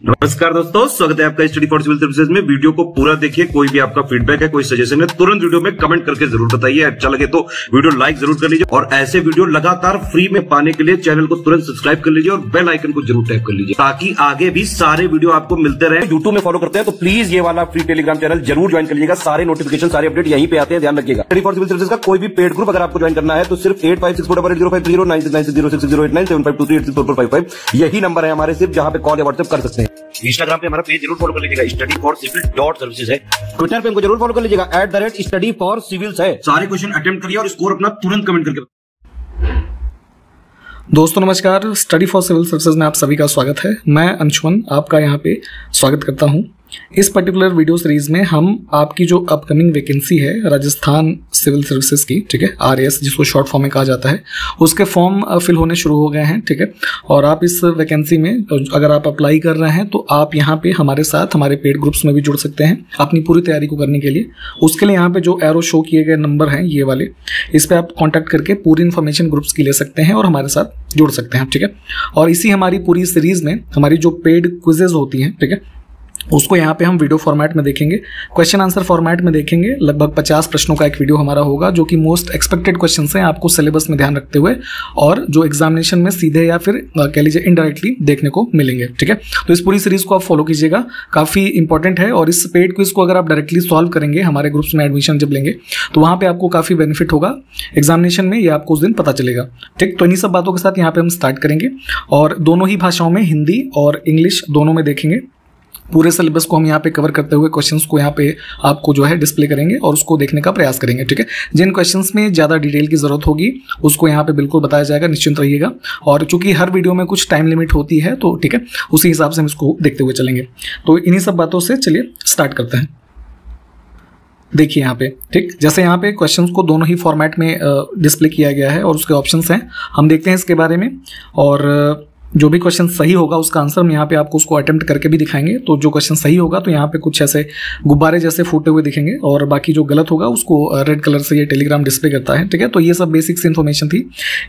नमस्कार दोस्तों, स्वागत है आपका स्टडी फॉर सिविल सर्विसेज में। वीडियो को पूरा देखिए। कोई भी आपका फीडबैक है, कोई सजेशन है, तुरंत वीडियो में कमेंट करके जरूर बताइए। अच्छा लगे तो वीडियो लाइक जरूर कर लीजिए और ऐसे वीडियो लगातार फ्री में पाने के लिए चैनल को तुरंत सब्सक्राइब कर लीजिए और बेल आइकन को जरूर टैप कर लीजिए ताकि आगे भी सारे वीडियो आपको मिलते रहे। यूट्यूब में फॉलो करते हैं तो प्लीज ये वाला फ्री टेलीग्राम चैनल जरूर ज्वाइन कर लीजिएगा। सारे नोटिफिकेशन, सारे अपडेट यहीं पे आते हैं, ध्यान रखिएगा। स्टडी फॉर सिविल सर्विसेज का कोई भी पेड ग्रुप अगर आपको ज्वाइन करना है तो सिर्फ 8564805309696083860455 यही नंबर है हमारे, सिर्फ जहां पे कॉल या व्हाट्सएप कर सकते हैं। इंस्टाग्राम पे हमारा पेज जरूर फॉलो कर लीजिएगा, स्टडी फॉर सिविल .सर्विसेज है। ट्विटर पे हमको जरूर फॉलो कर लीजिएगा, @study for civils है। सारे क्वेश्चन अटेम्प्ट करिए और स्कोर अपना तुरंत कमेंट करके। दोस्तों नमस्कार, स्टडी फॉर सिविल सर्विसेज में आप सभी का स्वागत है। मैं अंशुमन आपका यहाँ पे स्वागत करता हूँ। इस पर्टिकुलर वीडियो सीरीज में हम आपकी जो अपकमिंग वैकेंसी है राजस्थान सिविल सर्विसेज की, ठीक है, RAS जिसको शॉर्ट फॉर्म में कहा जाता है, उसके फॉर्म फिल होने शुरू हो गए हैं, ठीक है। और आप इस वैकेंसी में अगर आप अप्लाई कर रहे हैं तो आप यहाँ पे हमारे साथ हमारे पेड ग्रुप्स में भी जुड़ सकते हैं अपनी पूरी तैयारी को करने के लिए। उसके लिए यहाँ पे जो एरो शो किए गए नंबर हैं ये वाले, इस पर आप कॉन्टैक्ट करके पूरी इन्फॉर्मेशन ग्रुप्स की ले सकते हैं और हमारे साथ जुड़ सकते हैं, ठीक है। और इसी हमारी पूरी सीरीज में हमारी जो पेड क्विजेज होती हैं, ठीक है, उसको यहाँ पे हम वीडियो फॉर्मेट में देखेंगे, क्वेश्चन आंसर फॉर्मेट में देखेंगे। लगभग 50 प्रश्नों का एक वीडियो हमारा होगा जो कि मोस्ट एक्सपेक्टेड क्वेश्चंस हैं आपको सिलेबस में ध्यान रखते हुए और जो एग्जामिनेशन में सीधे या फिर कह लीजिए इनडायरेक्टली देखने को मिलेंगे, ठीक है। तो इस पूरी सीरीज को आप फॉलो कीजिएगा, काफ़ी इंपॉर्टेंट है। और इस पेड क्विज को अगर आप डायरेक्टली सॉल्व करेंगे हमारे ग्रुप्स में एडमिशन जब लेंगे तो वहाँ पर आपको काफ़ी बेनिफिट होगा एग्जामिनेशन में, ये आपको उस दिन पता चलेगा, ठीक। तो इन्हीं सब बातों के साथ यहाँ पे हम स्टार्ट करेंगे और दोनों ही भाषाओं में, हिंदी और इंग्लिश दोनों में देखेंगे। पूरे सिलेबस को हम यहाँ पे कवर करते हुए क्वेश्चंस को यहाँ पे आपको जो है डिस्प्ले करेंगे और उसको देखने का प्रयास करेंगे, ठीक है। जिन क्वेश्चंस में ज़्यादा डिटेल की ज़रूरत होगी उसको यहाँ पे बिल्कुल बताया जाएगा, निश्चिंत रहिएगा। और चूंकि हर वीडियो में कुछ टाइम लिमिट होती है तो ठीक है, उसी हिसाब से हम इसको देखते हुए चलेंगे। तो इन्हीं सब बातों से चलिए स्टार्ट करते हैं। देखिए यहाँ पे, ठीक, जैसे यहाँ पे क्वेश्चंस को दोनों ही फॉर्मेट में डिस्प्ले किया गया है और उसके ऑप्शंस हैं, हम देखते हैं इसके बारे में। और जो भी क्वेश्चन सही होगा उसका आंसर हम यहाँ पे आपको उसको अटेम्प्ट करके भी दिखाएंगे। तो जो क्वेश्चन सही होगा तो यहाँ पे कुछ ऐसे गुब्बारे जैसे फूटे हुए दिखेंगे और बाकी जो गलत होगा उसको रेड कलर से ये टेलीग्राम डिस्प्ले करता है, ठीक है। तो ये सब बेसिक्स इन्फॉर्मेशन थी।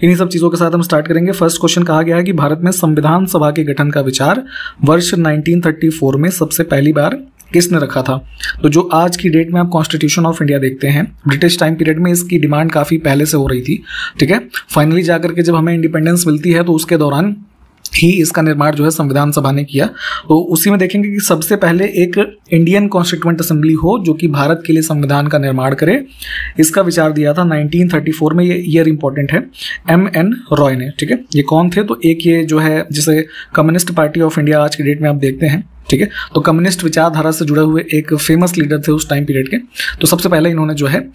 इन्हीं सब चीज़ों के साथ हम स्टार्ट करेंगे। फर्स्ट क्वेश्चन कहा गया है कि भारत में संविधान सभा के गठन का विचार वर्ष 1934 में सबसे पहली बार किसने रखा था। तो जो आज की डेट में आप कॉन्स्टिट्यूशन ऑफ इंडिया देखते हैं, ब्रिटिश टाइम पीरियड में इसकी डिमांड काफ़ी पहले से हो रही थी, ठीक है। फाइनली जाकर के जब हमें इंडिपेंडेंस मिलती है तो उसके दौरान ही इसका निर्माण जो है संविधान सभा ने किया। तो उसी में देखेंगे कि सबसे पहले एक इंडियन कॉन्स्टिट्यूएंट असेंबली हो जो कि भारत के लिए संविधान का निर्माण करे, इसका विचार दिया था 1934 में। ये ईयर इंपॉर्टेंट है, MN रॉय ने, ठीक है। ये कौन थे? तो एक ये जो है जिसे कम्युनिस्ट पार्टी ऑफ इंडिया आज की डेट में आप देखते हैं, ठीक है। तो कम्युनिस्ट विचारधारा से जुड़े हुए एक फेमस लीडर थे उस टाइम पीरियड के। तो सबसे पहले इन्होंने जो है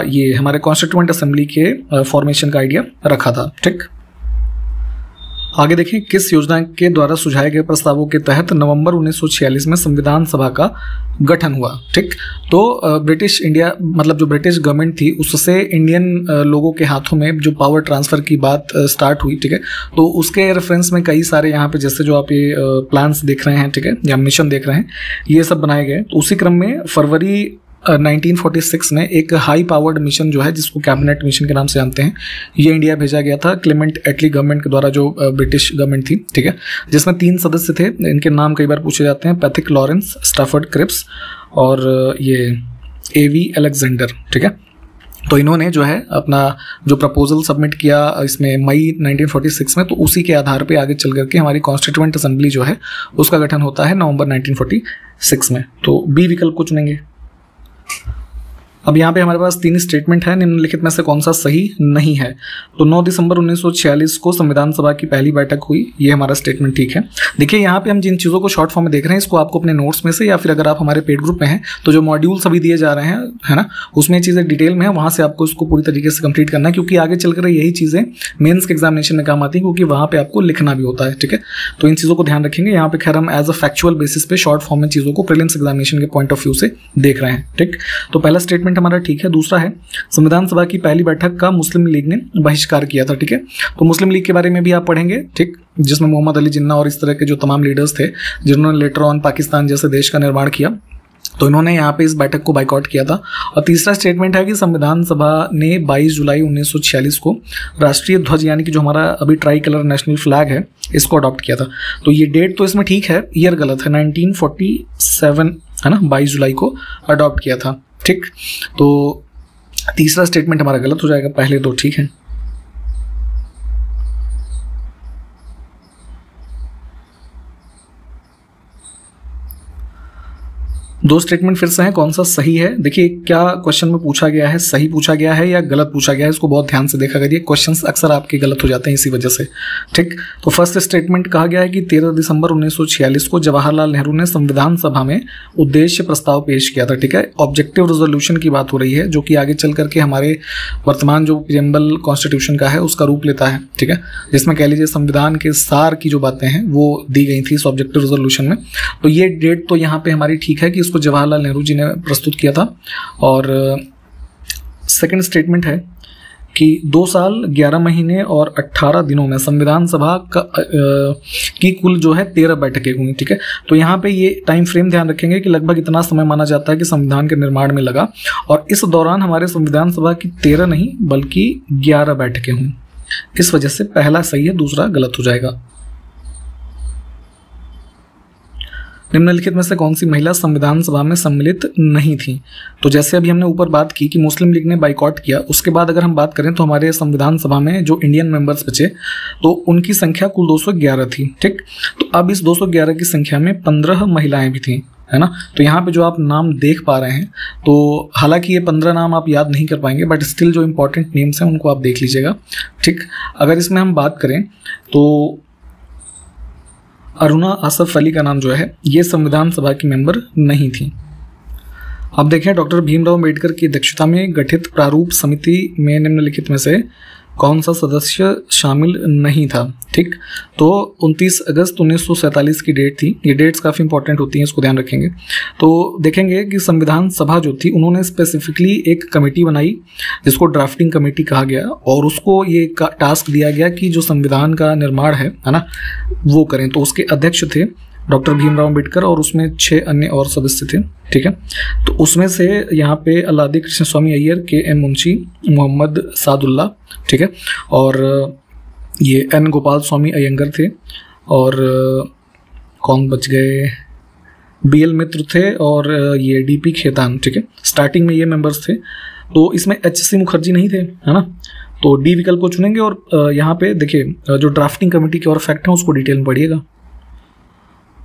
ये हमारे कॉन्स्टिट्यूएंट असेंबली के फॉर्मेशन का आइडिया रखा था, ठीक। आगे देखें, किस योजना के द्वारा सुझाए गए प्रस्तावों के तहत नवंबर 1946 में संविधान सभा का गठन हुआ, ठीक। तो ब्रिटिश इंडिया मतलब जो ब्रिटिश गवर्नमेंट थी उससे इंडियन लोगों के हाथों में जो पावर ट्रांसफ़र की बात स्टार्ट हुई, ठीक है। तो उसके रेफरेंस में कई सारे यहाँ पे जैसे जो आप ये प्लान्स देख रहे हैं, ठीक है, या मिशन देख रहे हैं, ये सब बनाए गए। तो उसी क्रम में फरवरी 1946 में एक हाई पावर्ड मिशन जो है जिसको कैबिनेट मिशन के नाम से जानते हैं, ये इंडिया भेजा गया था क्लेमेंट एटली गवर्नमेंट के द्वारा, जो ब्रिटिश गवर्नमेंट थी, ठीक है। जिसमें 3 सदस्य थे, इनके नाम कई बार पूछे जाते हैं, पैथिक लॉरेंस, स्टैफर्ड क्रिप्स और ये AV अलेक्जेंडर, ठीक है। तो इन्होंने जो है अपना जो प्रपोजल सबमिट किया इसमें मई 1946 में, तो उसी के आधार पे आगे चल करके हमारी कॉन्स्टिट्यूएंट असेंबली जो है उसका गठन होता है नवंबर 1946 में। तो बी विकल्प को चुनेंगे। अब यहाँ पे हमारे पास 3 स्टेटमेंट है, निम्नलिखित में से कौन सा सही नहीं है। तो 9 दिसंबर 1946 को संविधान सभा की पहली बैठक हुई, ये हमारा स्टेटमेंट ठीक है। देखिए यहाँ पे हम जिन चीज़ों को शॉर्ट फॉर्म में देख रहे हैं इसको आपको अपने नोट्स में से या फिर अगर आप हमारे पेड ग्रुप में हैं तो जो मॉड्यूल्स अभी दिए जा रहे हैं, है ना, उसमें चीज़ें डिटेल में है, वहाँ से आपको इसको पूरी तरीके से कंप्लीट करना है क्योंकि आगे चलकर यही चीज़ें मेन्स के एग्जामिनेशन में काम आती हैं क्योंकि वहाँ पर आपको लिखना भी होता है, ठीक है। तो इन चीज़ों को ध्यान रखेंगे। यहाँ पे खैर हम एज अ फैक्चुअल बेसिस पे शॉर्ट फॉर्म में चीज़ों को प्रीलिम्स एग्जामिनेशन के पॉइंट ऑफ व्यू से देख रहे हैं, ठीक। तो पहला स्टेटमेंट हमारा ठीक है। दूसरा है, संविधान सभा की पहली बैठक का मुस्लिम लीग ने बहिष्कार किया था, ठीक है। तो मुस्लिम लीग के बारे में भी आप पढ़ेंगे, ठीक, जिसमें मोहम्मद अली जिन्ना और इस तरह के जो तमाम लीडर्स थे जिन्होंने लेटर ऑन पाकिस्तान जैसे देश का निर्माण किया। तो इन्होंने यहाँ पे इस बैठक को बाइकआउट किया था। और तीसरा स्टेटमेंट है कि संविधान सभा ने 22 जुलाई 1946 को राष्ट्रीय ध्वज यानी कि जो हमारा अभी ट्राई कलर नेशनल फ्लैग है इसको अडॉप्ट किया था। तो ये डेट तो इसमें ठीक है, ईयर गलत है, 1947 है ना, 22 जुलाई को अडॉप्ट किया था। ठीक, तो तीसरा स्टेटमेंट हमारा गलत हो जाएगा, पहले दो ठीक है। दो स्टेटमेंट फिर से हैं, कौन सा सही है। देखिए क्या क्वेश्चन में पूछा गया है, सही पूछा गया है या गलत पूछा गया है, इसको बहुत ध्यान से देखा करिए। क्वेश्चंस अक्सर आपके गलत हो जाते हैं इसी वजह से। ठीक, तो फर्स्ट स्टेटमेंट कहा गया है कि 13 दिसंबर 1946 को जवाहरलाल नेहरू ने संविधान सभा में उद्देश्य प्रस्ताव पेश किया था। ठीक है, ऑब्जेक्टिव रेजोल्यूशन की बात हो रही है जो कि आगे चल करके हमारे वर्तमान जो प्रीएम्बल कॉन्स्टिट्यूशन का है उसका रूप लेता है। ठीक है, जिसमें कह लीजिए संविधान के सार की जो बातें हैं वो दी गई थी इस ऑब्जेक्टिव रेजोल्यूशन में। तो ये डेट तो यहाँ पे हमारी ठीक है कि इसको जवाहरलाल नेहरू जी ने प्रस्तुत किया था। और सेकंड स्टेटमेंट है कि 2 साल 11 महीने और 18 दिनों में संविधान सभा की कुल जो है 13 बैठकें हुई। ठीक है, तो यहाँ पे ये टाइम फ्रेम ध्यान रखेंगे कि लगभग इतना समय माना जाता है कि संविधान के निर्माण में लगा, और इस दौरान हमारे संविधान सभा की 13 नहीं बल्कि 11 बैठकें हुई। इस वजह से पहला सही है, दूसरा गलत हो जाएगा। निम्नलिखित में से कौन सी महिला संविधान सभा में सम्मिलित नहीं थी। तो जैसे अभी हमने ऊपर बात की कि मुस्लिम लीग ने बाइकआउट किया, उसके बाद अगर हम बात करें तो हमारे संविधान सभा में जो इंडियन मेंबर्स बचे तो उनकी संख्या कुल 211 थी। ठीक, तो अब इस 211 की संख्या में 15 महिलाएं भी थी, है ना। तो यहाँ पे जो आप नाम देख पा रहे हैं, तो हालांकि ये 15 नाम आप याद नहीं कर पाएंगे, बट स्टिल जो इंपॉर्टेंट नेम्स हैं उनको आप देख लीजिएगा। ठीक, अगर इसमें हम बात करें तो अरुणा आसफ अली का नाम जो है ये संविधान सभा की मेंबर नहीं थी। अब देखें, डॉक्टर भीमराव अम्बेडकर की अध्यक्षता में गठित प्रारूप समिति में निम्नलिखित में से कौन सा सदस्य शामिल नहीं था। ठीक, तो 29 अगस्त 1947 की डेट थी। ये डेट्स काफ़ी इंपॉर्टेंट होती हैं, इसको ध्यान रखेंगे। तो देखेंगे कि संविधान सभा जो थी उन्होंने स्पेसिफिकली एक कमेटी बनाई जिसको ड्राफ्टिंग कमेटी कहा गया, और उसको ये टास्क दिया गया कि जो संविधान का निर्माण है ना वो करें। तो उसके अध्यक्ष थे डॉक्टर भीमराव अम्बेडकर और उसमें 6 अन्य और सदस्य थे। ठीक है, तो उसमें से यहाँ पे अल्लादी कृष्ण स्वामी अय्यर, के.एम. मुंशी, मोहम्मद सादुल्ला, ठीक है, और ये एन. गोपाल स्वामी अयंगर थे, और कौन बच गए, बी.एल. मित्र थे, और ये डी.पी. खेतान। ठीक है, स्टार्टिंग में ये मेंबर्स थे। तो इसमें एच.सी. मुखर्जी नहीं थे, है ना। तो डी विकल्प को चुनेंगे। और यहाँ पे देखिए जो ड्राफ्टिंग कमेटी के और फैक्ट हैं उसको डिटेल में पढ़िएगा।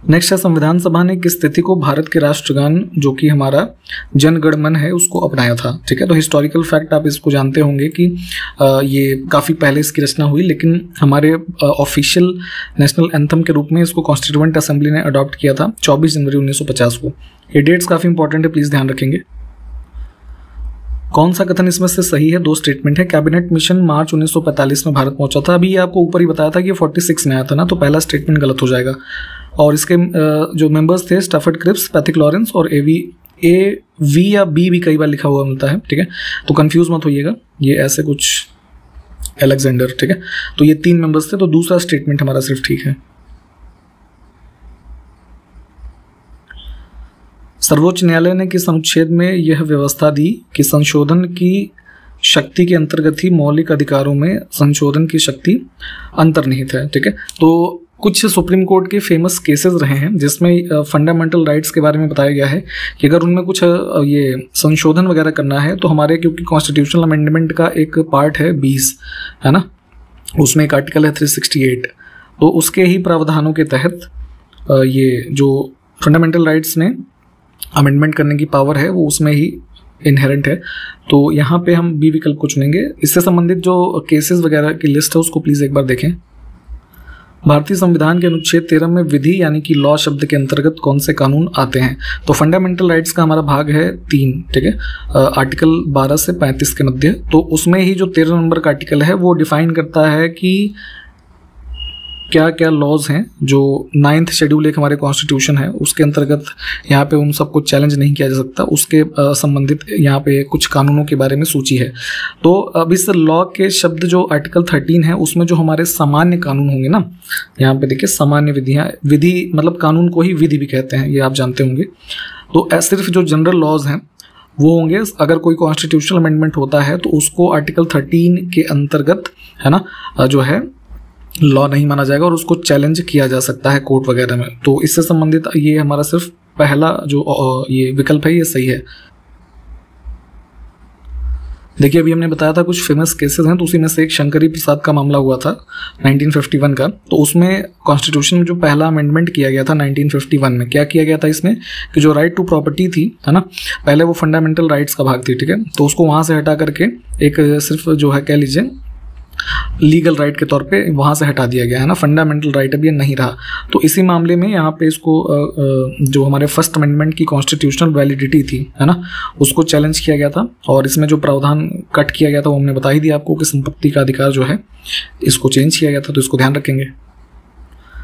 नेक्स्ट है, संविधान सभा ने किस तिथि को भारत के राष्ट्रगान जो कि हमारा जन गण मन है उसको अपनाया था। ठीक है, तो हिस्टोरिकल फैक्ट आप इसको जानते होंगे कि ये काफ़ी पहले इसकी रचना हुई, लेकिन हमारे ऑफिशियल नेशनल एंथम के रूप में इसको कॉन्स्टिट्यूएंट असेंबली ने अडॉप्ट किया था 24 जनवरी 1950 को। ये डेट्स काफ़ी इंपॉर्टेंट है, प्लीज़ ध्यान रखेंगे। कौन सा कथन इसमें से सही है। 2 स्टेटमेंट है। कैबिनेट मिशन मार्च 1945 में भारत पहुंचा था। अभी ये आपको ऊपर ही बताया था कि 46 में आया था ना, तो पहला स्टेटमेंट गलत हो जाएगा। और इसके जो मेंबर्स थे स्टफर्ड क्रिप्स, पैथिक लॉरेंस और ए वी या बी भी कई बार लिखा हुआ मिलता है। ठीक है, तो कंफ्यूज मत होइएगा, ये ऐसे कुछ अलेक्जेंडर। ठीक है, तो ये 3 मेंबर्स थे, तो दूसरा स्टेटमेंट हमारा सिर्फ ठीक है। सर्वोच्च न्यायालय ने किस अनुच्छेद में यह व्यवस्था दी कि संशोधन की शक्ति के अंतर्गत ही मौलिक अधिकारों में संशोधन की शक्ति अंतर्निहित है। ठीक है, तो कुछ सुप्रीम कोर्ट के फेमस केसेस रहे हैं जिसमें फंडामेंटल राइट्स के बारे में बताया गया है कि अगर उनमें कुछ ये संशोधन वगैरह करना है तो हमारे, क्योंकि कॉन्स्टिट्यूशनल अमेंडमेंट का एक पार्ट है 20, है ना, उसमें एक आर्टिकल है 368, तो उसके ही प्रावधानों के तहत ये जो फंडामेंटल राइट्स में अमेंडमेंट करने की पावर है वो उसमें ही इनहेरेंट है। तो यहाँ पे हम बी विकल्प को चुनेंगे। इससे संबंधित जो केसेस वगैरह की लिस्ट है उसको प्लीज़ एक बार देखें। भारतीय संविधान के अनुच्छेद 13 में विधि यानी कि लॉ शब्द के अंतर्गत कौन से कानून आते हैं। तो फंडामेंटल राइट्स का हमारा भाग है 3, ठीक है, आर्टिकल 12 से 35 के मध्य। तो उसमें ही जो 13 नंबर का आर्टिकल है वो डिफाइन करता है कि क्या क्या लॉज हैं। जो 9th शेड्यूल एक हमारे कॉन्स्टिट्यूशन है उसके अंतर्गत यहाँ पे उन सबको चैलेंज नहीं किया जा सकता, उसके संबंधित यहाँ पे कुछ कानूनों के बारे में सूची है। तो अब इस लॉ के शब्द जो आर्टिकल 13 है उसमें जो हमारे सामान्य कानून होंगे ना, यहाँ पे देखिए सामान्य विधियाँ, विधि मतलब कानून को ही विधि भी कहते हैं, ये आप जानते होंगे। तो सिर्फ जो जनरल लॉज हैं वो होंगे। अगर कोई कॉन्स्टिट्यूशनल अमेंडमेंट होता है तो उसको आर्टिकल 13 के अंतर्गत है ना जो है लॉ नहीं माना जाएगा और उसको चैलेंज किया जा सकता है कोर्ट वगैरह में। तो इससे संबंधित ये हमारा सिर्फ पहला जो ये विकल्प है ये सही है। देखिए अभी हमने बताया था कुछ फेमस केसेस हैं, तो उसी में से एक शंकरी प्रसाद का मामला हुआ था 1951 का। तो उसमें कॉन्स्टिट्यूशन में जो पहला अमेंडमेंट किया गया था 1951 में, क्या किया गया था इसमें कि जो राइट टू प्रॉपर्टी थी है ना, पहले वो फंडामेंटल राइट्स का भाग थी, ठीक है, तो उसको वहाँ से हटा करके एक सिर्फ जो है कह लीजिए लीगल राइट के तौर पे वहाँ से हटा दिया गया है ना, फंडामेंटल राइट अब ये नहीं रहा। तो इसी मामले में यहाँ पे इसको जो हमारे फर्स्ट अमेंडमेंट की कॉन्स्टिट्यूशनल वैलिडिटी थी है ना, उसको चैलेंज किया गया था और इसमें जो प्रावधान कट किया गया था वो हमने बता ही दिया आपको कि संपत्ति का अधिकार जो है इसको चेंज किया गया था, तो इसको ध्यान रखेंगे।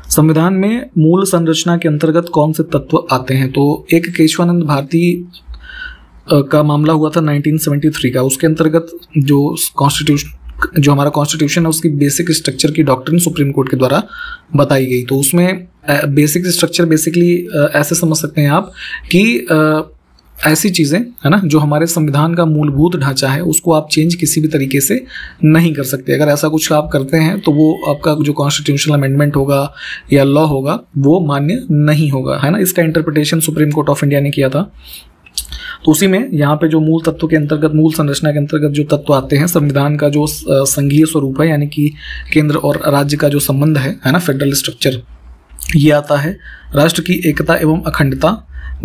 संविधान में मूल संरचना के अंतर्गत कौन से तत्व आते हैं? तो एक केशवानंद भारती का मामला हुआ था 1973 का, उसके अंतर्गत जो हमारा कॉन्स्टिट्यूशन है उसकी बेसिक स्ट्रक्चर की डॉक्ट्रिन सुप्रीम कोर्ट के द्वारा बताई गई। तो उसमें बेसिक स्ट्रक्चर बेसिकली ऐसे समझ सकते हैं आप कि ऐसी चीज़ें है ना जो हमारे संविधान का मूलभूत ढांचा है उसको आप चेंज किसी भी तरीके से नहीं कर सकते। अगर ऐसा कुछ आप करते हैं तो वो आपका जो कॉन्स्टिट्यूशनल अमेंडमेंट होगा या लॉ होगा वो मान्य नहीं होगा, है ना। इसका interpretation supreme court of India ने किया था। तो उसी में यहाँ पे जो मूल तत्व के अंतर्गत, मूल संरचना के अंतर्गत जो तत्व आते हैं, संविधान का जो संघीय स्वरूप है यानी कि केंद्र और राज्य का जो संबंध है ना, फेडरल स्ट्रक्चर, ये आता है। राष्ट्र की एकता एवं अखंडता,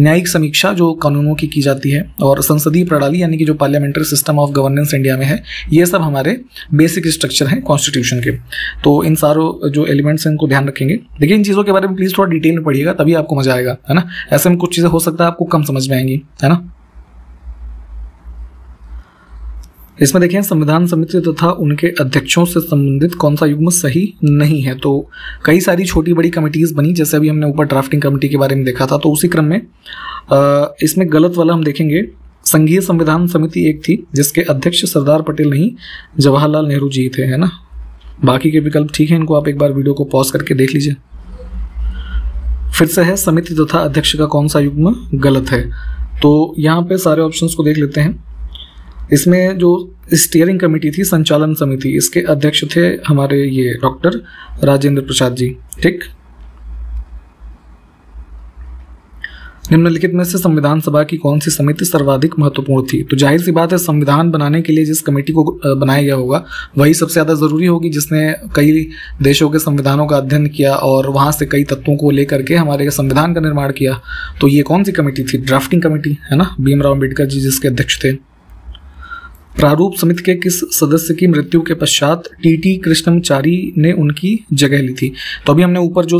न्यायिक समीक्षा जो कानूनों की जाती है, और संसदीय प्रणाली यानी कि जो parliamentary system of governance India में है, ये सब हमारे बेसिक स्ट्रक्चर हैं कॉन्स्टिट्यूशन के। तो इन सारों जो एलिमेंट्स हैं इनको ध्यान रखेंगे। देखिए इन चीज़ों के बारे में प्लीज़ थोड़ा डिटेल में पढ़िएगा, तभी आपको मजा आएगा, है ना। ऐसे में कुछ चीज़ें हो सकता है आपको कम समझ में आएंगी, है ना। इसमें देखें संविधान समिति तथा उनके अध्यक्षों से संबंधित कौन सा युग्म सही नहीं है। तो कई सारी छोटी बड़ी कमिटीज़ बनी, जैसे अभी हमने ऊपर ड्राफ्टिंग कमेटी के बारे में देखा था, तो उसी क्रम में इसमें गलत वाला हम देखेंगे। संघीय संविधान समिति एक थी जिसके अध्यक्ष सरदार पटेल नहीं जवाहरलाल नेहरू जी थे, है ना। बाकी के विकल्प ठीक है, इनको आप एक बार वीडियो को पॉज करके देख लीजिए। फिर से है समिति तथा अध्यक्ष का कौन सा युग्म गलत है। तो यहाँ पे सारे ऑप्शंस को देख लेते हैं। इसमें जो स्टीयरिंग कमेटी थी, संचालन समिति, इसके अध्यक्ष थे हमारे ये डॉक्टर राजेंद्र प्रसाद जी, ठीक। निम्नलिखित में से संविधान सभा की कौन सी समिति सर्वाधिक महत्वपूर्ण थी। तो जाहिर सी बात है संविधान बनाने के लिए जिस कमेटी को बनाया गया होगा वही सबसे ज़्यादा ज़रूरी होगी, जिसने कई देशों के संविधानों का अध्ययन किया और वहाँ से कई तत्वों को लेकर के हमारे संविधान का निर्माण किया। तो ये कौन सी कमेटी थी? ड्राफ्टिंग कमेटी, है ना, भीमराव अम्बेडकर जी जिसके अध्यक्ष थे। प्रारूप समिति के किस सदस्य की मृत्यु के पश्चात टीटी कृष्णमचारी ने उनकी जगह ली थी। तो अभी हमने ऊपर जो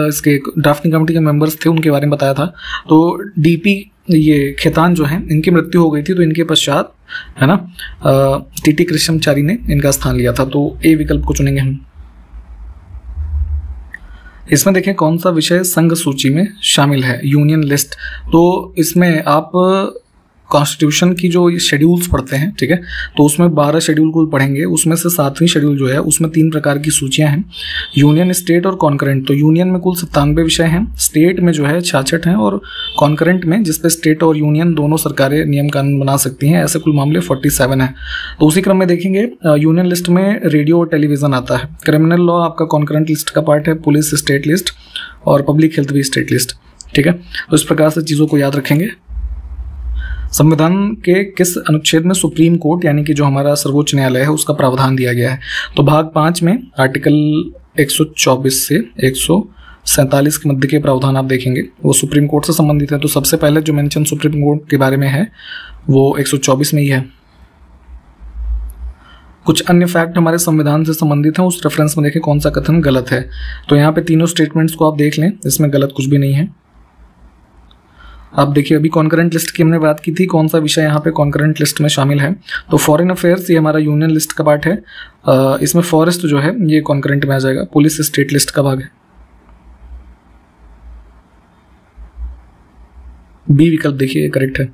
इसके ड्राफ्टिंग कमेटी के मेंबर्स थे उनके बारे में बताया था। तो डीपी ये खेतान जो है इनकी मृत्यु हो गई थी, तो इनके पश्चात है ना टीटी कृष्णमचारी ने इनका स्थान लिया था। तो ए विकल्प को चुनेंगे हम। इसमें देखें कौन सा विषय संघ सूची में शामिल है, यूनियन लिस्ट। तो इसमें आप कॉन्स्टिट्यूशन की जो शेड्यूल्स पढ़ते हैं, ठीक है, तो उसमें 12 शेड्यूल कुल पढ़ेंगे। उसमें से 7वीं शेड्यूल जो है उसमें 3 प्रकार की सूचियां हैं, यूनियन, स्टेट और कॉन्करेंट। तो यूनियन में कुल 97 विषय हैं, स्टेट में जो है 66 हैं, और कॉन्करेंट में जिसपे स्टेट और यूनियन दोनों सरकारें नियम कानून बना सकती हैं, ऐसे कुल मामले 47 हैं। तो उसी क्रम में देखेंगे यूनियन लिस्ट में रेडियो और टेलीविजन आता है। क्रिमिनल लॉ आपका कॉन्करेंट लिस्ट का पार्ट है, पुलिस स्टेट लिस्ट, और पब्लिक हेल्थ भी स्टेट लिस्ट, ठीक है। तो इस प्रकार से चीज़ों को याद रखेंगे। संविधान के किस अनुच्छेद में सुप्रीम कोर्ट यानी कि जो हमारा सर्वोच्च न्यायालय है उसका प्रावधान दिया गया है। तो भाग 5 में आर्टिकल 124 से 147 के मध्य के प्रावधान आप देखेंगे वो सुप्रीम कोर्ट से संबंधित है। तो सबसे पहले जो मेंशन सुप्रीम कोर्ट के बारे में है वो 124 में ही है। कुछ अन्य फैक्ट हमारे संविधान से संबंधित हैं, उस रेफरेंस में देखें कौन सा कथन गलत है। तो यहाँ पे तीनों स्टेटमेंट्स को आप देख लें, इसमें गलत कुछ भी नहीं है। आप देखिए अभी कॉन्करेंट लिस्ट की हमने बात की थी, कौन सा विषय यहाँ पे कॉन्करेंट लिस्ट में शामिल है। तो फॉरेन अफेयर्स ये हमारा यूनियन लिस्ट का पार्ट है, इसमें फॉरेस्ट जो है ये कॉन्करेंट में आ जाएगा। पुलिस स्टेट लिस्ट का भाग है। बी विकल्प देखिए करेक्ट है।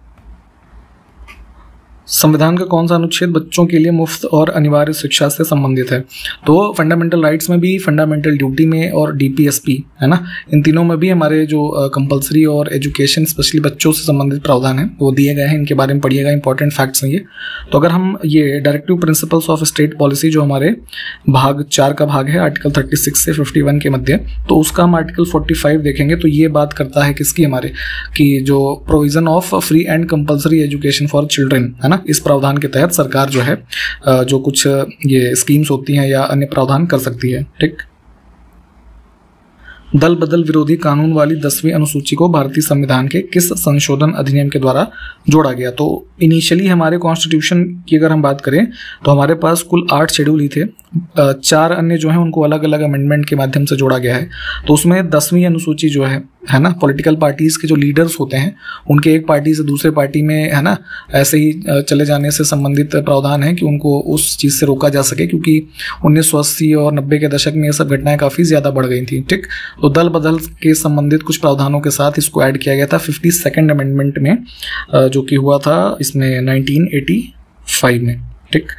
संविधान का कौन सा अनुच्छेद बच्चों के लिए मुफ्त और अनिवार्य शिक्षा से संबंधित है? तो फंडामेंटल राइट्स में भी, फंडामेंटल ड्यूटी में और डीपीएसपी है ना, इन तीनों में भी हमारे जो कंपलसरी और एजुकेशन स्पेशली बच्चों से संबंधित प्रावधान है वो दिए गए हैं। इनके बारे में पढ़िएगा, इंपॉर्टेंट फैक्ट्स हैं ये। तो अगर हम ये directive principles of state policy जो हमारे भाग 4 का भाग है आर्टिकल 36 से 51 के मध्य, तो उसका हम आर्टिकल 45 देखेंगे तो ये बात करता है किसकी, हमारे कि जो provision of free and compulsory education for children है ना, इस प्रावधान के तहत सरकार जो है जो कुछ ये स्कीम्स होती हैं या अन्य प्रावधान कर सकती है। ठीक। दल बदल विरोधी कानून वाली 10वीं अनुसूची को भारतीय संविधान के किस संशोधन अधिनियम के द्वारा जोड़ा गया? तो इनिशियली हमारे कॉन्स्टिट्यूशन की अगर हम बात करें तो हमारे पास कुल 8 शेड्यूल ही थे, 4 अन्य जो हैं उनको अलग अलग अमेंडमेंट के माध्यम से जोड़ा गया है। तो उसमें 10वीं अनुसूची जो है ना, पॉलिटिकल पार्टीज के जो लीडर्स होते हैं उनके एक पार्टी से दूसरे पार्टी में है ना ऐसे ही चले जाने से संबंधित प्रावधान है कि उनको उस चीज़ से रोका जा सके, क्योंकि 1980 और 90 के दशक में ये सब घटनाएं काफ़ी ज़्यादा बढ़ गई थी। ठीक। तो दल बदल के संबंधित कुछ प्रावधानों के साथ इसको ऐड किया गया था 52nd अमेंडमेंट में, जो कि हुआ था इसमें 1985 में। ठीक।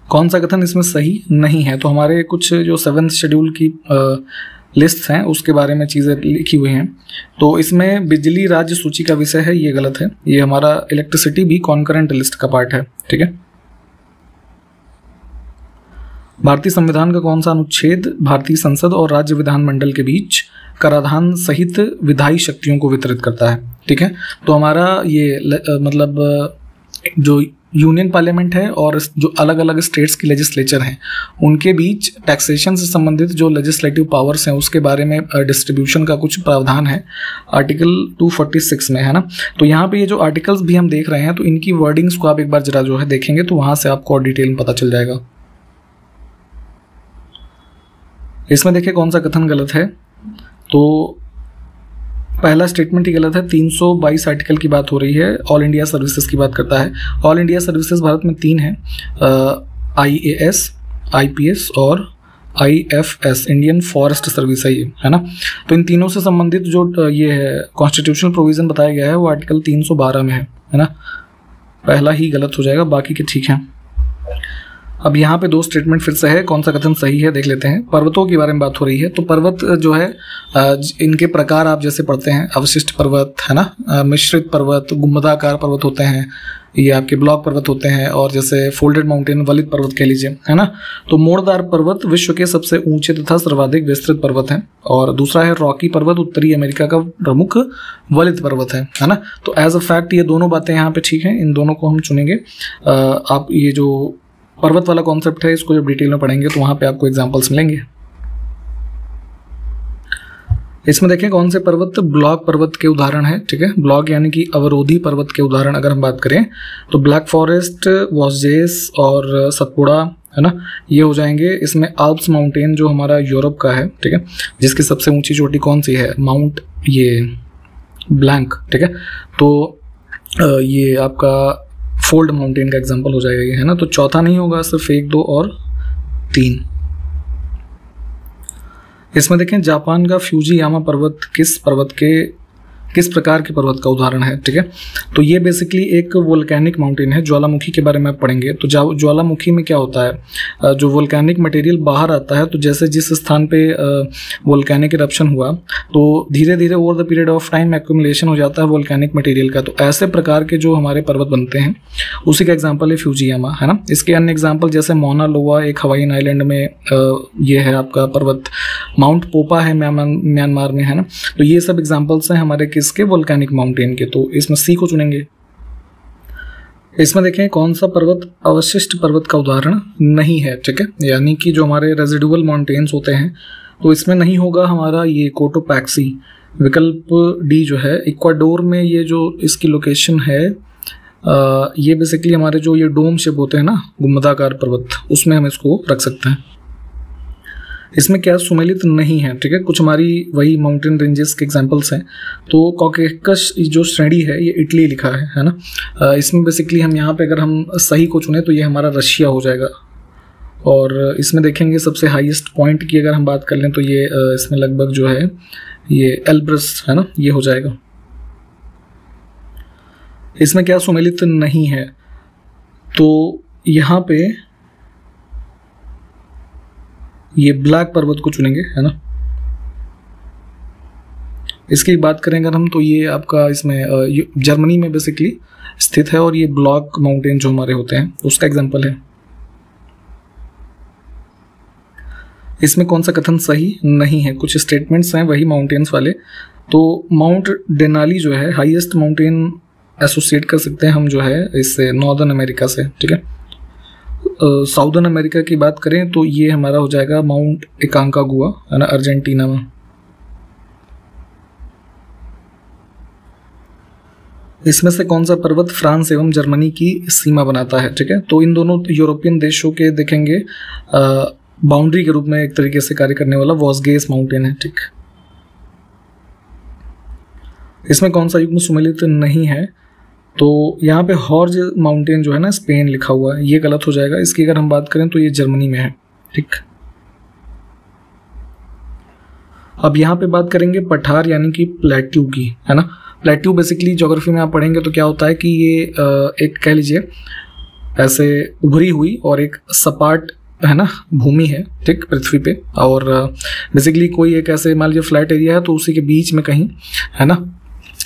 कौन सा कथन इसमें सही नहीं है? तो हमारे कुछ जो 7th शेड्यूल की लिस्ट हैं उसके बारे में चीज़ें लिखी हुई हैं। तो इसमें बिजली राज्य सूची का विषय है, ये गलत है। ये हमारा इलेक्ट्रिसिटी भी कॉन्करेंट लिस्ट का पार्ट है। ठीक है। भारतीय संविधान का कौन सा अनुच्छेद भारतीय संसद और राज्य विधानमंडल के बीच कराधान सहित विधायी शक्तियों को वितरित करता है? ठीक है। तो हमारा ये मतलब जो यूनियन पार्लियामेंट है और जो अलग अलग स्टेट्स की लेजिस्लेचर हैं उनके बीच टैक्सेशन से संबंधित जो लेजिस्लेटिव पावर्स हैं उसके बारे में डिस्ट्रीब्यूशन का कुछ प्रावधान है आर्टिकल 246 में, है ना। तो यहाँ पे ये जो आर्टिकल्स भी हम देख रहे हैं तो इनकी वर्डिंग्स को आप एक बार जरा जो है देखेंगे तो वहाँ से आपको और डिटेल में पता चल जाएगा। इसमें देखिए कौन सा कथन गलत है। तो पहला स्टेटमेंट ही गलत है। 322 आर्टिकल की बात हो रही है, ऑल इंडिया सर्विसेज की बात करता है। ऑल इंडिया सर्विसेज भारत में 3 हैं, IAS, IPS और IFS, इंडियन फॉरेस्ट सर्विस है ना। तो इन तीनों से संबंधित जो ये है कॉन्स्टिट्यूशनल प्रोविजन बताया गया है वो आर्टिकल 312 में है ना। पहला ही गलत हो जाएगा, बाकी के ठीक हैं। अब यहाँ पे 2 स्टेटमेंट फिर से है, कौन सा कथन सही है देख लेते हैं। पर्वतों के बारे में बात हो रही है, तो पर्वत जो है इनके प्रकार आप जैसे पढ़ते हैं, अवशिष्ट पर्वत है ना, मिश्रित पर्वत, गुंबदाकार पर्वत होते हैं, ये आपके ब्लॉक पर्वत होते हैं, और जैसे फोल्डेड माउंटेन, वलित पर्वत कह लीजिए, है ना। तो मोड़दार पर्वत विश्व के सबसे ऊंचे तथा सर्वाधिक विस्तृत पर्वत हैं। और दूसरा है रॉकी पर्वत, उत्तरी अमेरिका का प्रमुख वलित पर्वत है ना। तो एज अ फैक्ट ये दोनों बातें यहाँ पे ठीक हैं, इन दोनों को हम चुनेंगे। आप ये जो पर्वत वाला कॉन्सेप्ट है इसको जब डिटेल में पढ़ेंगे तो वहां पे आपको एग्जांपल्स मिलेंगे। इसमें देखें कौन से पर्वत ब्लॉक पर्वत के उदाहरण है। ठीक है, ब्लॉक यानी कि अवरोधी पर्वत के उदाहरण अगर हम बात करें तो ब्लैक फॉरेस्ट, वॉस्जेस और सतपुड़ा है ना, ये हो जाएंगे। इसमें आल्प्स माउंटेन जो हमारा यूरोप का है, ठीक है, जिसकी सबसे ऊंची चोटी कौन सी है, माउंट ये ब्लैंक। ठीक है, तो ये आपका फोल्ड माउंटेन का एग्जांपल हो जाएगा ये, है ना। तो चौथा नहीं होगा, सिर्फ 1, 2 और 3। इसमें देखें जापान का फ्यूजीयामा पर्वत किस प्रकार के पर्वत का उदाहरण है। ठीक है, तो ये बेसिकली एक वोल्केनिक माउंटेन है, ज्वालामुखी के बारे में आप पढ़ेंगे। तो ज्वालामुखी में क्या होता है, जो वोल्केनिक मटेरियल बाहर आता है, तो जैसे जिस स्थान पे वोल्केनिक इरप्शन हुआ तो धीरे धीरे over the period of time accumulation हो जाता है वोल्केनिक मटेरियल का। तो ऐसे प्रकार के जो हमारे पर्वत बनते हैं उसी का एग्जाम्पल है फ्यूजीयामा, है ना। इसके अन्य एग्जाम्पल जैसे मोना लोआ एक हवाईन आइलैंड में ये है आपका पर्वत, माउंट पोपा है म्यांमार में, है ना। तो ये सब एग्जाम्पल्स हैं हमारे इसके वोल्केनिक माउंटेन के। तो इसमें सी को चुनेंगे। इसमें देखें कौन सा पर्वत अवशिष्ट पर्वत का उदाहरण नहीं है। ठीक है, यानी कि जो हमारे रेजिडुअल माउंटेन्स होते हैं तो इसमें नहीं होगा हमारा ये कोटोपैक्सी। विकल्प डी जो है इक्वाडोर में ये जो इसकी लोकेशन है, ये बेसिकली हमारे जो ये डोम शेप होते हैं ना, गुंबदाकार पर्वत, उसमें हम इसको रख सकते हैं। इसमें क्या सुमेलित नहीं है। ठीक है, कुछ हमारी वही माउंटेन रेंजेस के एग्जांपल्स हैं। तो कॉकेकस जो श्रेणी है ये इटली लिखा है ना। इसमें बेसिकली हम यहाँ पे अगर हम सही को चुने तो ये हमारा रशिया हो जाएगा। और इसमें देखेंगे सबसे हाईएस्ट पॉइंट की अगर हम बात कर लें तो ये इसमें लगभग जो है ये एल्ब्रस है ना, ये हो जाएगा। इसमें क्या सुमेलित नहीं है, तो यहाँ पे ये ब्लैक पर्वत को चुनेंगे, है ना। इसकी बात करें अगर हम, तो ये आपका इसमें जर्मनी में बेसिकली स्थित है और ये ब्लॉक माउंटेन जो हमारे होते हैं उसका एग्जांपल है। इसमें कौन सा कथन सही नहीं है, कुछ स्टेटमेंट्स हैं वही माउंटेन्स वाले। तो माउंट डेनाली जो है हाईएस्ट माउंटेन एसोसिएट कर सकते हैं हम जो है इससे नॉर्दर्न अमेरिका से, ठीक है। साउदर्न अमेरिका की बात करें तो ये हमारा हो जाएगा माउंट एकांकागुआ, है ना, अर्जेंटीना में। इसमें से कौन सा पर्वत फ्रांस एवं जर्मनी की सीमा बनाता है, ठीक है। तो इन दोनों यूरोपियन देशों के देखेंगे बाउंड्री के रूप में एक तरीके से कार्य करने वाला वॉसगेस माउंटेन है, ठीक। इसमें कौन सा युग्म सुमेलित नहीं है, तो यहाँ पे हॉर्ज माउंटेन जो है ना स्पेन लिखा हुआ है, ये गलत हो जाएगा। इसकी अगर हम बात करें तो ये जर्मनी में है, ठीक। अब यहाँ पे बात करेंगे पठार यानी कि प्लेट्यू की, है ना। प्लेट्यू बेसिकली ज्योग्राफी में आप पढ़ेंगे तो क्या होता है कि ये एक कह लीजिए ऐसे उभरी हुई और एक सपाट, है ना, भूमि है, ठीक, पृथ्वी पे। और बेसिकली कोई एक ऐसे मान लीजिए फ्लैट एरिया है तो उसी के बीच में कहीं, है ना,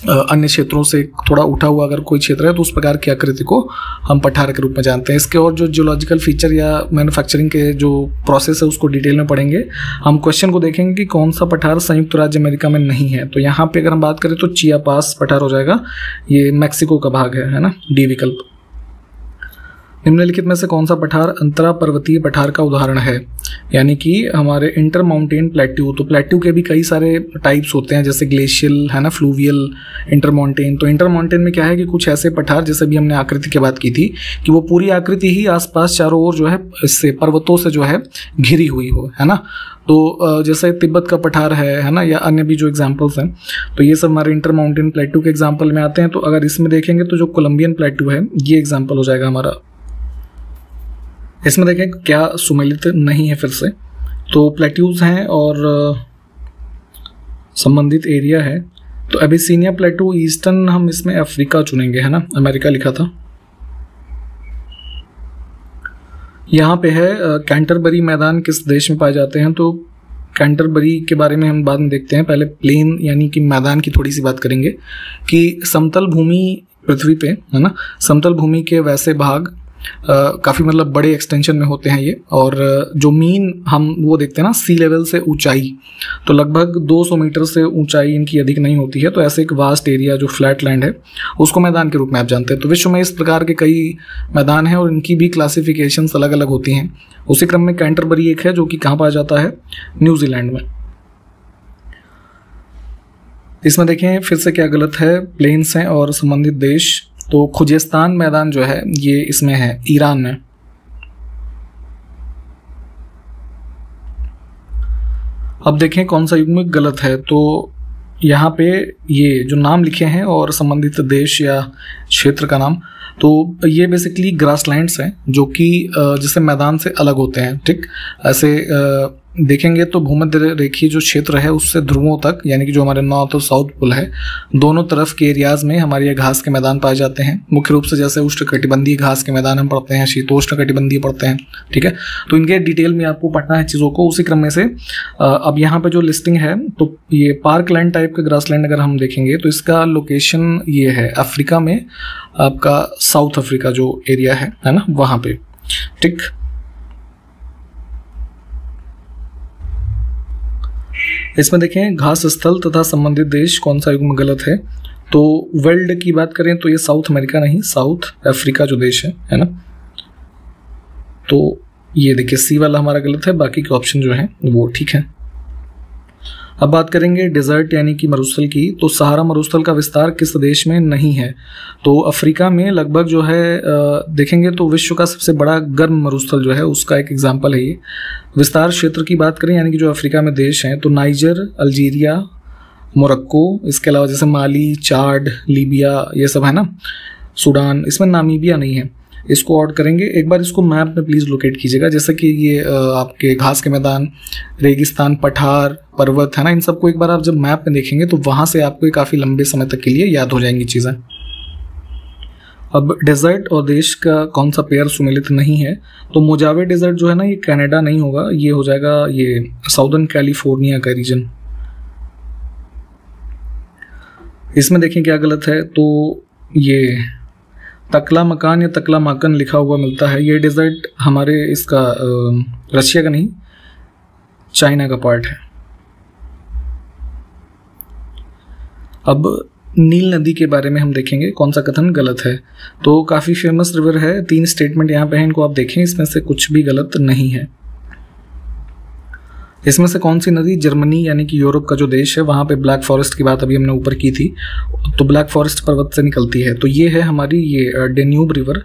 अन्य क्षेत्रों से थोड़ा उठा हुआ अगर कोई क्षेत्र है तो उस प्रकार की आकृति को हम पठार के रूप में जानते हैं। इसके और जो जियोलॉजिकल फीचर या मैन्युफैक्चरिंग के जो प्रोसेस है उसको डिटेल में पढ़ेंगे। हम क्वेश्चन को देखेंगे कि कौन सा पठार संयुक्त राज्य अमेरिका में नहीं है। तो यहाँ पे अगर हम बात करें तो चियापास पठार हो जाएगा, ये मैक्सिको का भाग है ना, डी विकल्प। निम्नलिखित में से कौन सा पठार अंतरा पर्वतीय पठार का उदाहरण है, यानी कि हमारे इंटर माउंटेन प्लेट्यू। तो प्लेट्यू के भी कई सारे टाइप्स होते हैं, जैसे ग्लेशियल, है ना, फ्लूवियल, इंटर माउंटेन। तो इंटर माउंटेन में क्या है कि कुछ ऐसे पठार, जैसे भी हमने आकृति की बात की थी, कि वो पूरी आकृति ही आसपास चारों ओर जो है इससे पर्वतों से जो है घिरी हुई हो, है ना। तो जैसे तिब्बत का पठार है ना, या अन्य भी जो एग्जांपल्स हैं, तो ये सब हमारे इंटर माउंटेन प्लेट्यू के एग्जांपल में आते हैं। तो अगर इसमें देखेंगे तो जो कोलंबियन प्लेट्यू है ये एग्जांपल हो जाएगा हमारा। इसमें देखें क्या सुमेलित नहीं है, फिर से तो प्लेट्यूज हैं और संबंधित एरिया है। तो एबिसिनिया प्लेट्यू ईस्टर्न, हम इसमें अफ्रीका चुनेंगे, है ना, अमेरिका लिखा था। यहाँ पे है कैंटरबरी मैदान किस देश में पाए जाते हैं। तो कैंटरबरी के बारे में हम बाद में देखते हैं, पहले प्लेन यानी कि मैदान की थोड़ी सी बात करेंगे कि समतल भूमि पृथ्वी पे, है ना, समतल भूमि के वैसे भाग काफ़ी मतलब बड़े एक्सटेंशन में होते हैं ये। और जो मीन हम वो देखते हैं ना सी लेवल से ऊंचाई, तो लगभग 200 मीटर से ऊंचाई इनकी अधिक नहीं होती है। तो ऐसे एक वास्ट एरिया जो फ्लैट लैंड है उसको मैदान के रूप में आप जानते हैं। तो विश्व में इस प्रकार के कई मैदान हैं और इनकी भी क्लासिफिकेशंस अलग अलग होती हैं। उसी क्रम में कैंटरबरी एक है जो कि कहाँ पाया जाता है, न्यूजीलैंड में। इसमें देखें फिर से क्या गलत है, प्लेन्स हैं और संबंधित देश। तो खुजेस्तान मैदान जो है ये इसमें है, ईरान में। अब देखें कौन सा युग्म गलत है। तो यहाँ पे ये जो नाम लिखे हैं और संबंधित देश या क्षेत्र का नाम, तो ये बेसिकली ग्रासलैंड्स हैं जो कि जैसे मैदान से अलग होते हैं, ठीक। ऐसे देखेंगे तो भूमध्य रेखीय जो क्षेत्र है उससे ध्रुवों तक, यानी कि जो हमारे नॉर्थ और साउथ पोल है, दोनों तरफ के एरियाज में हमारे ये घास के मैदान पाए जाते हैं। मुख्य रूप से जैसे उष्णकटिबंधीय घास के मैदान हम पढ़ते हैं, शीतोष्णकटिबंधीय पढ़ते हैं, ठीक है। तो इनके डिटेल में आपको पढ़ना है चीज़ों को। उसी क्रम में से अब यहाँ पे जो लिस्टिंग है, तो ये पार्क लैंड टाइप के ग्रासलैंड अगर हम देखेंगे तो इसका लोकेशन ये है अफ्रीका में, आपका साउथ अफ्रीका जो एरिया है ना, वहाँ पे, ठीक। इसमें देखें घास स्थल तथा संबंधित देश, कौन सा युग्म गलत है। तो वर्ल्ड की बात करें तो ये साउथ अमेरिका नहीं, साउथ अफ्रीका जो देश है ना। तो ये देखिए सी वाला हमारा गलत है, बाकी के ऑप्शन जो है वो ठीक है। अब बात करेंगे डेजर्ट यानी कि मरुस्थल की। तो सहारा मरुस्थल का विस्तार किस देश में नहीं है। तो अफ्रीका में लगभग जो है देखेंगे तो विश्व का सबसे बड़ा गर्म मरुस्थल जो है उसका एक एग्जाम्पल है ये। विस्तार क्षेत्र की बात करें यानी कि जो अफ्रीका में देश हैं, तो नाइजर, अल्जीरिया, मोरक्को, इसके अलावा जैसे माली, चाड, लीबिया, ये सब है ना, सूडान। इसमें नामीबिया नहीं है। इसको आउट करेंगे। एक बार इसको मैप में प्लीज़ लोकेट कीजिएगा, जैसे कि ये आपके घास के मैदान, रेगिस्तान, पठार, पर्वत है ना, इन सबको एक बार आप जब मैप में देखेंगे तो वहाँ से आपको काफ़ी लंबे समय तक के लिए याद हो जाएंगी चीज़ें। अब डेजर्ट और देश का कौन सा पेयर सुमेलित नहीं है, तो मोजावे डेजर्ट जो है ना, ये कनाडा नहीं होगा, ये हो जाएगा ये साउदर्न कैलिफोर्निया का रीजन। इसमें देखें क्या गलत है, तो ये तकला मकान या तकला माकन लिखा हुआ मिलता है। ये डेजर्ट हमारे इसका रशिया का नहीं, चाइना का पार्ट है। अब नील नदी के बारे में हम देखेंगे कौन सा कथन गलत है। तो काफ़ी फेमस रिवर है, 3 स्टेटमेंट यहाँ पे हैं, इनको आप देखें, इसमें से कुछ भी गलत नहीं है। इसमें से कौन सी नदी जर्मनी यानी कि यूरोप का जो देश है वहाँ पे ब्लैक फॉरेस्ट की बात अभी हमने ऊपर की थी, तो ब्लैक फॉरेस्ट पर्वत से निकलती है, तो ये है हमारी ये डेन्यूब रिवर।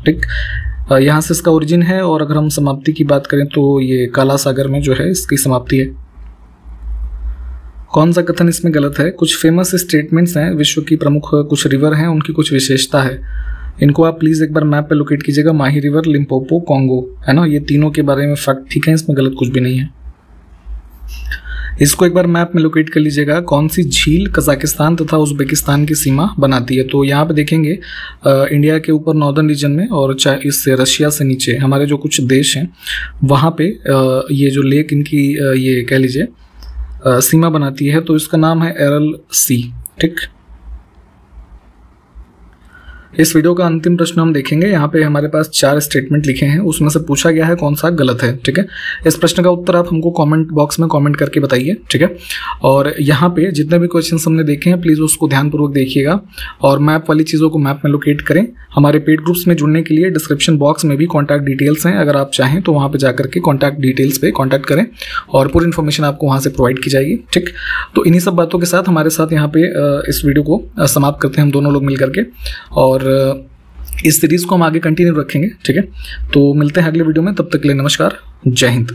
ठीक, यहाँ से इसका ओरिजिन है। और अगर हम समाप्ति की बात करें तो ये काला सागर में जो है इसकी समाप्ति है। कौन सा कथन इसमें गलत है? कुछ फेमस स्टेटमेंट्स हैं, विश्व की प्रमुख कुछ रिवर हैं, उनकी कुछ विशेषता है, इनको आप प्लीज़ एक बार मैप पे लोकेट कीजिएगा। माही रिवर, लिम्पोपो, कॉन्गो, है ना, ये तीनों के बारे में फैक्ट ठीक है, इसमें गलत कुछ भी नहीं है। इसको एक बार मैप में लोकेट कर लीजिएगा। कौन सी झील कजाकिस्तान तथा उज्बेकिस्तान की सीमा बनाती है? तो यहाँ पे देखेंगे इंडिया के ऊपर नॉर्दर्न रीजन में और इससे रशिया से नीचे हमारे जो कुछ देश हैं वहाँ पे ये जो लेक इनकी ये कह लीजिए सीमा बनाती है, तो इसका नाम है एरल सी। ठीक, इस वीडियो का अंतिम प्रश्न हम देखेंगे। यहाँ पे हमारे पास 4 स्टेटमेंट लिखे हैं, उसमें से पूछा गया है कौन सा गलत है। ठीक है, इस प्रश्न का उत्तर आप हमको कमेंट बॉक्स में कमेंट करके बताइए। ठीक है, और यहाँ पे जितने भी क्वेश्चंस हमने देखे हैं प्लीज़ उसको ध्यानपूर्वक देखिएगा और मैप वाली चीज़ों को मैप में लोकेट करें। हमारे पेड ग्रुप्स में जुड़ने के लिए डिस्क्रिप्शन बॉक्स में भी कॉन्टैक्ट डिटेल्स हैं, अगर आप चाहें तो वहाँ पर जाकर के कॉन्टैक्ट डिटेल्स पे कॉन्टैक्ट करें और पूरी इन्फॉर्मेशन आपको वहाँ से प्रोवाइड की जाएगी। ठीक, तो इन्हीं सब बातों के साथ हमारे साथ यहाँ पे इस वीडियो को समाप्त करते हैं हम दोनों लोग मिल करके, और इस सीरीज़ को हम आगे कंटिन्यू रखेंगे। ठीक है, तो मिलते हैं अगले वीडियो में, तब तक के लिए नमस्कार, जय हिंद।